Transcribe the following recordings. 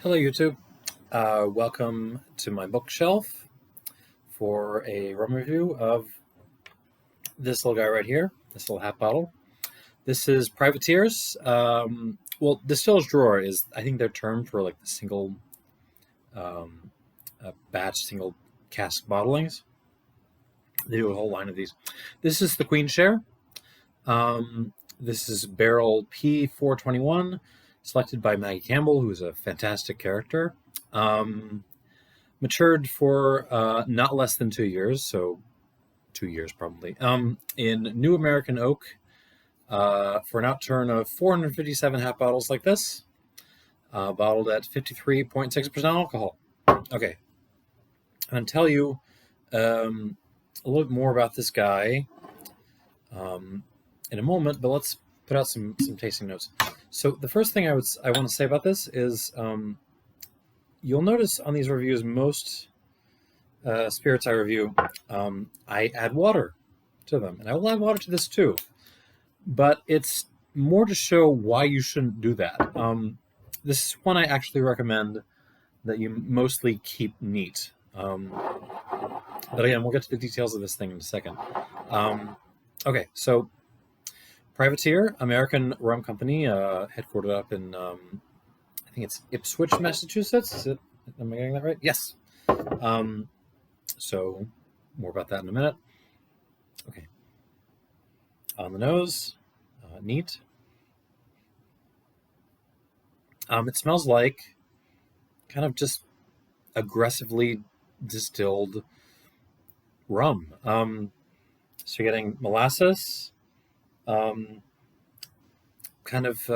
Hello, YouTube. Welcome to my bookshelf for a rum review of this little guy right here, this little half bottle. This is Privateers. Well, Distiller's Drawer is, I think, their term for like the single batch, single cask bottlings. They do a whole line of these. This is the Queen Share. This is barrel P421, selected by Maggie Campbell, who's a fantastic character. Matured for not less than 2 years, so 2 years probably, in New American Oak for an outturn of 457 half bottles like this, bottled at 53.6% alcohol. Okay, I'm going to tell you a little bit more about this guy in a moment, but let's put out some tasting notes. So the first thing I want to say about this is you'll notice on these reviews, most spirits I review, I add water to them, and I will add water to this too. But it's more to show why you shouldn't do that. This is one I actually recommend that you mostly keep neat. But again, we'll get to the details of this thing in a second. Okay, so Privateer, American rum company, headquartered up in, I think it's Ipswich, Massachusetts. Is it? Am I getting that right? Yes. So more about that in a minute. Okay. On the nose, neat. It smells like kind of just aggressively distilled rum. So you're getting molasses, kind of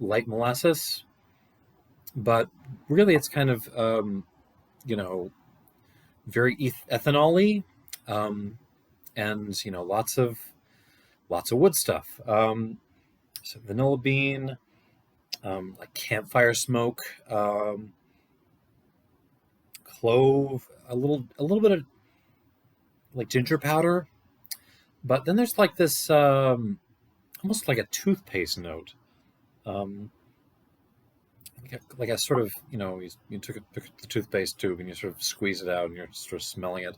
light molasses, but really it's kind of, very ethanol-y, and, lots of wood stuff. So vanilla bean, like campfire smoke, clove, a little bit of like ginger powder, but then there's like this almost like a toothpaste note, like a sort of, you took the toothpaste tube and you sort of squeeze it out and you're sort of smelling it.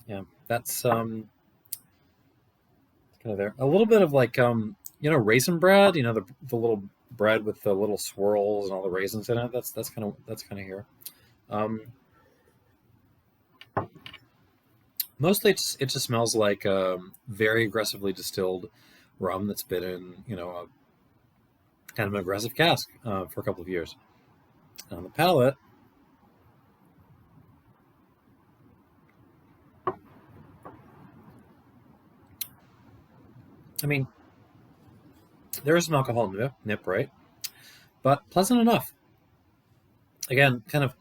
Yeah, that's kind of there. A little bit of like raisin bread, the little bread with the little swirls and all the raisins in it. That's kind of here. Mostly it just smells like very aggressively distilled rum that's been in, a kind of an aggressive cask for a couple of years. And on the palate, I mean, there is some alcohol nip, right? But pleasant enough. Again, kind of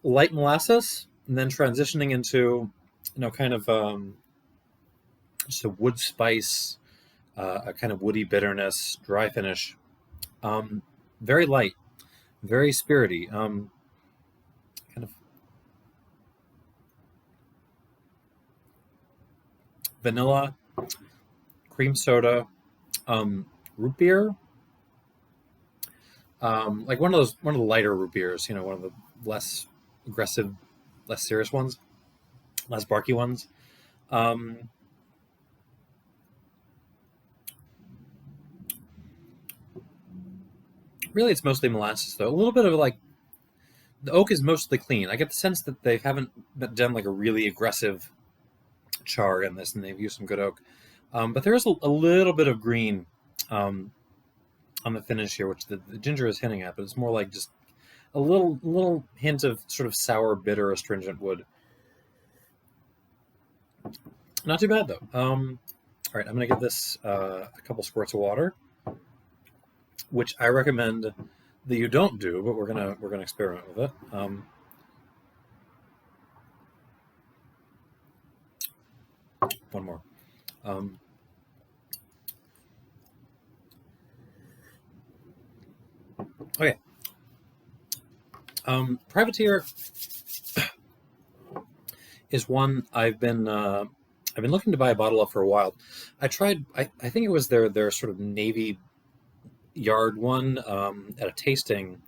light molasses, and then transitioning into, kind of just a wood spice, a kind of woody bitterness, dry finish. Very light, very spirity. Kind of vanilla, cream soda, root beer. Like one of the lighter root beers, one of the less aggressive, less serious ones, less barky ones. Really, it's mostly molasses, though. A little bit of like, the oak is mostly clean. I get the sense that they haven't done like a really aggressive char in this, and they've used some good oak. But there is a little bit of green on the finish here, which the ginger is hinting at, but it's more like just a little hint of sort of sour, bitter, astringent wood. Not too bad, though. All right, I'm going to give this a couple squirts of water, which I recommend that you don't do, but we're gonna experiment with it. One more. Okay. Privateer is one I've been looking to buy a bottle of for a while. I tried. I think it was their sort of navy Yard one at a tasting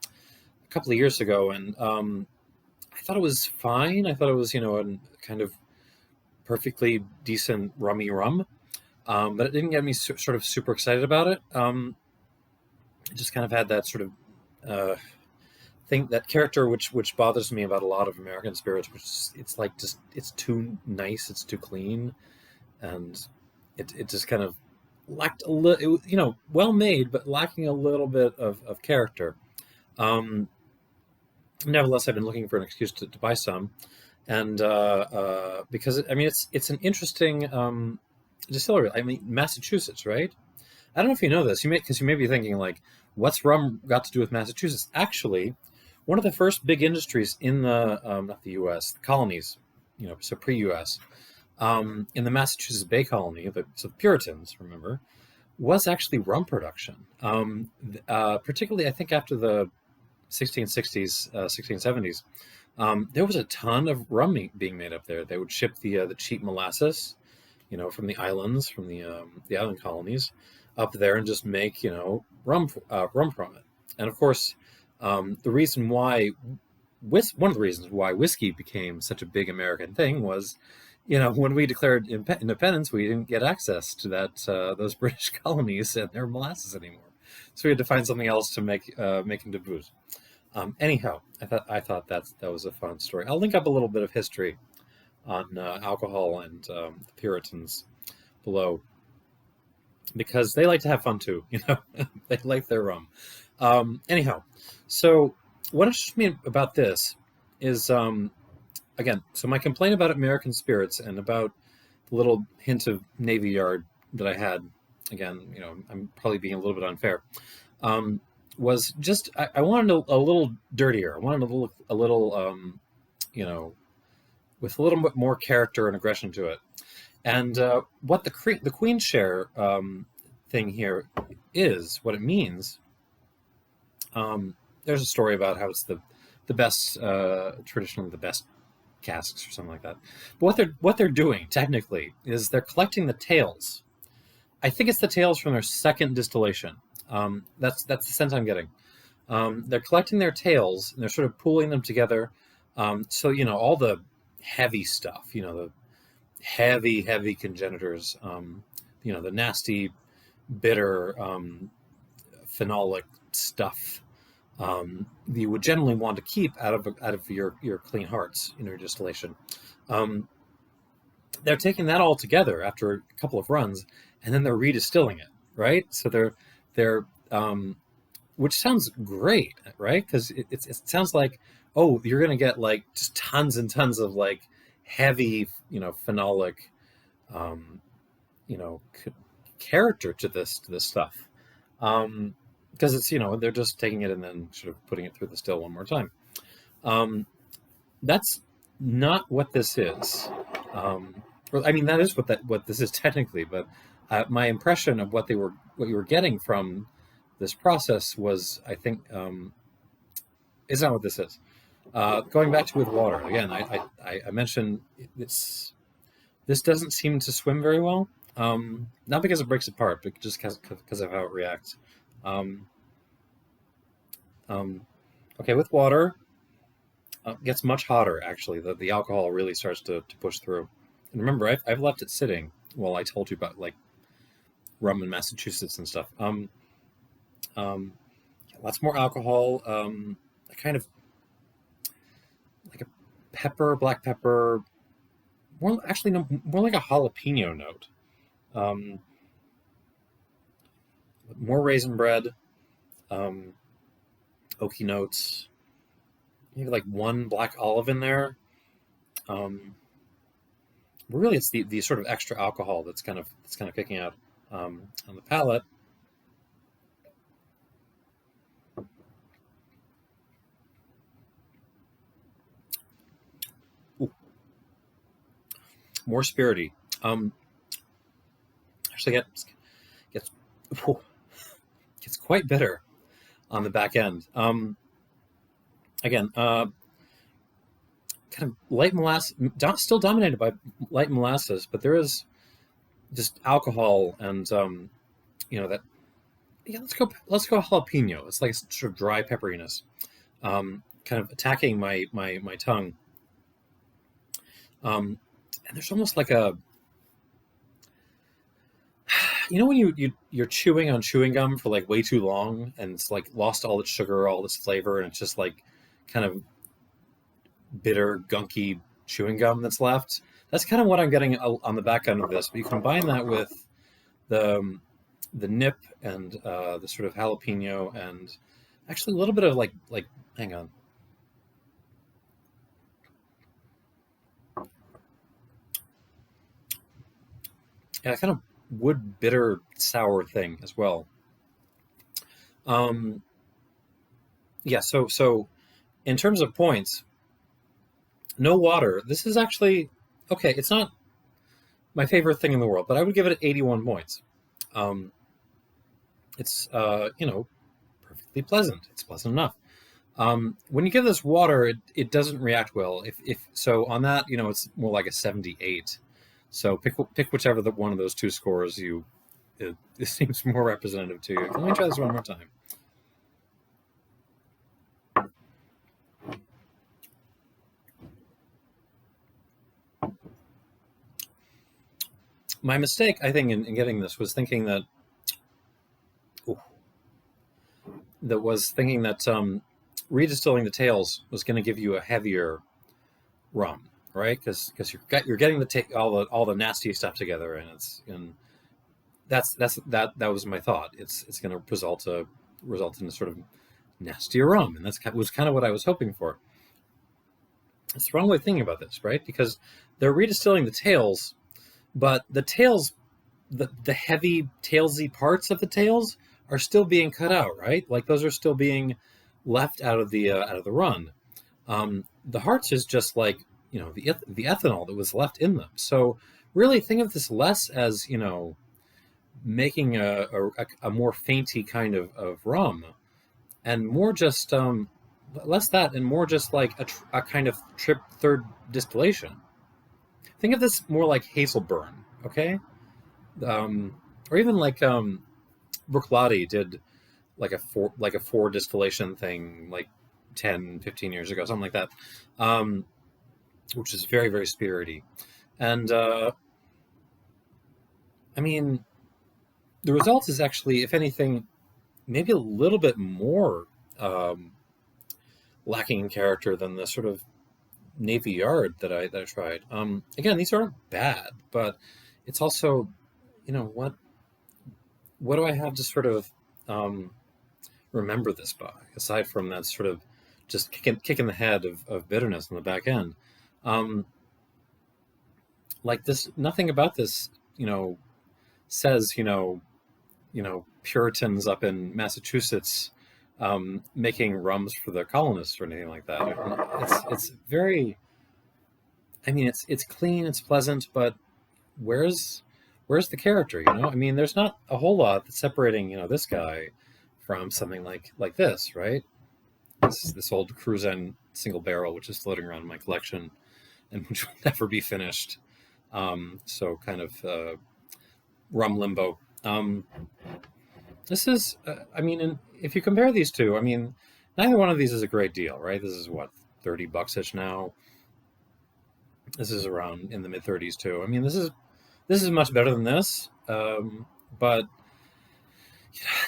a couple of years ago, and I thought it was fine. I thought it was, a kind of perfectly decent rummy rum, but it didn't get me sort of super excited about it. It just kind of had that sort of thing, that character, which bothers me about a lot of American spirits, which is, it's like just it's too nice, it's too clean, and it just kind of lacked a little, well made, but lacking a little bit of character. Um, Nevertheless, I've been looking for an excuse to buy some, and because I mean it's an interesting distillery. I mean, Massachusetts, right? I don't know if you know this. You may be thinking like, what's rum got to do with Massachusetts? Actually, one of the first big industries in the not the U.S., the colonies, so pre-U.S. In the Massachusetts Bay Colony, so the Puritans, remember, was actually rum production. Particularly, I think after the 1660s, 1670s, there was a ton of rum being made up there. They would ship the cheap molasses, from the islands, from the island colonies, up there and just make rum from it. And of course, the reason why one of the reasons why whiskey became such a big American thing was, when we declared independence, we didn't get access to those British colonies and their molasses anymore, so we had to find something else to make into booze. Anyhow, I thought that was a fun story. I'll link up a little bit of history on alcohol and the Puritans below, because they like to have fun too. They like their rum. Anyhow, so what interests me about this is, again, so my complaint about American spirits and about the little hint of Navy Yard that I had, again, I'm probably being a little bit unfair, was just I wanted a little dirtier. I wanted a little with a little bit more character and aggression to it. And what the Queen share thing here is, what it means. There's a story about how it's the best, traditionally the best casks or something like that. But what they're doing technically is they're collecting the tails. I think it's the tails from their second distillation. That's the sense I'm getting. They're collecting their tails and they're sort of pooling them together. So all the heavy stuff, the heavy congenitors, the nasty, bitter, phenolic stuff you would generally want to keep out of your clean hearts in your distillation. They're taking that all together after a couple of runs, and then they're redistilling it, right? So they're which sounds great, right? Because it sounds like, oh, you're going to get like just tons and tons of like heavy, phenolic, character to this stuff. Because it's, they're just taking it and then sort of putting it through the still one more time. That's not what this is. Well, I mean, that is what this is technically, but my impression of what you were getting from this process was, I think, is not what this is. Going back to with water again, I mentioned this doesn't seem to swim very well. Not because it breaks apart, but just because of how it reacts. Okay, with water, it gets much hotter. Actually, the alcohol really starts to push through. And remember, I've left it sitting while I told you about like rum in Massachusetts and stuff. Lots more alcohol. A kind of like a pepper, black pepper. More like a jalapeno note. More raisin bread. Oaky notes. Maybe like one black olive in there. Really, it's the sort of extra alcohol that's kind of kicking out on the palate. Ooh. More spirity. Actually, gets quite bitter on the back end. Again, kind of light molasses, still dominated by light molasses, but there is just alcohol and that Yeah, let's go jalapeno. It's like sort of dry pepperiness, kind of attacking my tongue. And there's almost like a, when you're chewing on chewing gum for like way too long, and it's like lost all its sugar, all its flavor, and it's just like kind of bitter, gunky chewing gum that's left. That's kind of what I'm getting on the back end of this. But you combine that with the the nip and the sort of jalapeno, and actually a little bit of like hang on. Yeah, kind of wood bitter sour thing as well. Um, yeah, so in terms of points, no water. This is actually okay. It's not my favorite thing in the world, but I would give it 81 points. Um, it's perfectly pleasant. It's pleasant enough. When you give this water, it doesn't react well. If so, on that, it's more like a 78. So pick whichever one of those two scores it seems more representative to you. Let me try this one more time. My mistake, I think, in getting this was thinking that ooh, redistilling the tails was going to give you a heavier rum, right? Because you're getting all the nasty stuff together, and that was my thought. It's going to result in a sort of nastier rum, and was kind of what I was hoping for. It's the wrong way of thinking about this, right? Because they're redistilling the tails, but the tails, the heavy tailsy parts of the tails are still being cut out, right? Like those are still being left out of the run. The hearts is just like the ethanol that was left in them. So really think of this less as making a more fainty kind of rum, and more just less that and more just like a kind of third distillation. Think of this more like Hazelburn, okay? Or even like Bruichladdich did like a four distillation thing like 10, 15 years ago, something like that, which is very, very spirity. And I mean, the result is actually, if anything, maybe a little bit more um, lacking in character than the sort of Navy Yard that I tried. Again, these aren't bad, but it's also, what do I have to sort of um, remember this by, aside from that sort of just kicking the head of bitterness on the back end. Um, like this, nothing about this, says, Puritans up in Massachusetts making rums for the colonists or anything like that. It's very, I mean, it's clean, it's pleasant, but where's where's the character? I mean, there's not a whole lot that's separating this guy from something like this, right? This old Cruzen single barrel, which is floating around in my collection and which will never be finished. So kind of rum limbo. This is, I mean, if you compare these two, I mean, neither one of these is a great deal, right? This is what, $30 ish now. This is around in the mid 30s too. I mean, this is much better than this, but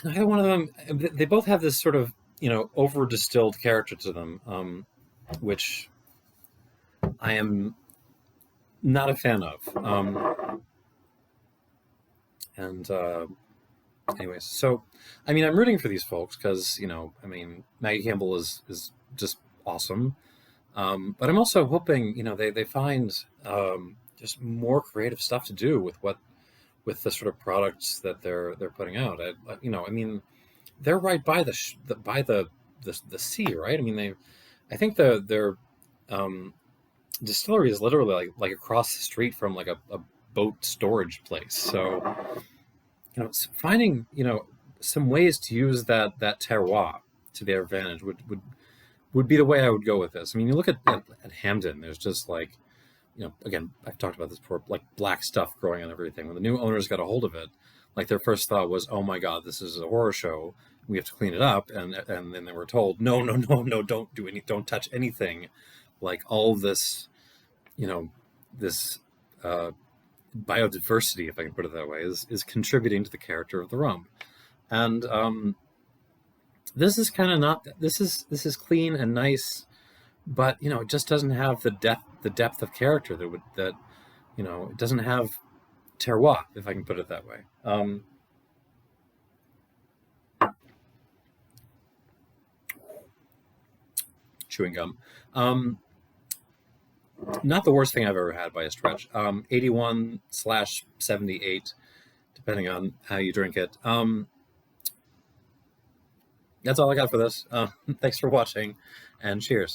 neither one of them. They both have this sort of over distilled character to them, which I am not a fan of. And anyways, so I mean, I'm rooting for these folks because I mean, Maggie Campbell is just awesome. But I'm also hoping they find just more creative stuff to do with the sort of products that they're putting out. I mean, they're right by the sea, right? I mean, I think their distillery is literally like across the street from like a boat storage place. So finding some ways to use that terroir to their advantage would be the way I would go with this. I mean, you look at Hamden. There's just like again, I've talked about this before, like black stuff growing on everything. When the new owners got a hold of it, Like their first thought was, "Oh my God, this is a horror show. We have to clean it up." And then they were told, "No, no, no, no, don't touch anything." Like all this, you know, this biodiversity, if I can put it that way, is contributing to the character of the rump. And this is kind of not. This is clean and nice, but it just doesn't have the depth of character that it doesn't have terroir, if I can put it that way. Chewing gum. Not the worst thing I've ever had by a stretch. 81/78, depending on how you drink it. That's all I got for this. Thanks for watching, and cheers.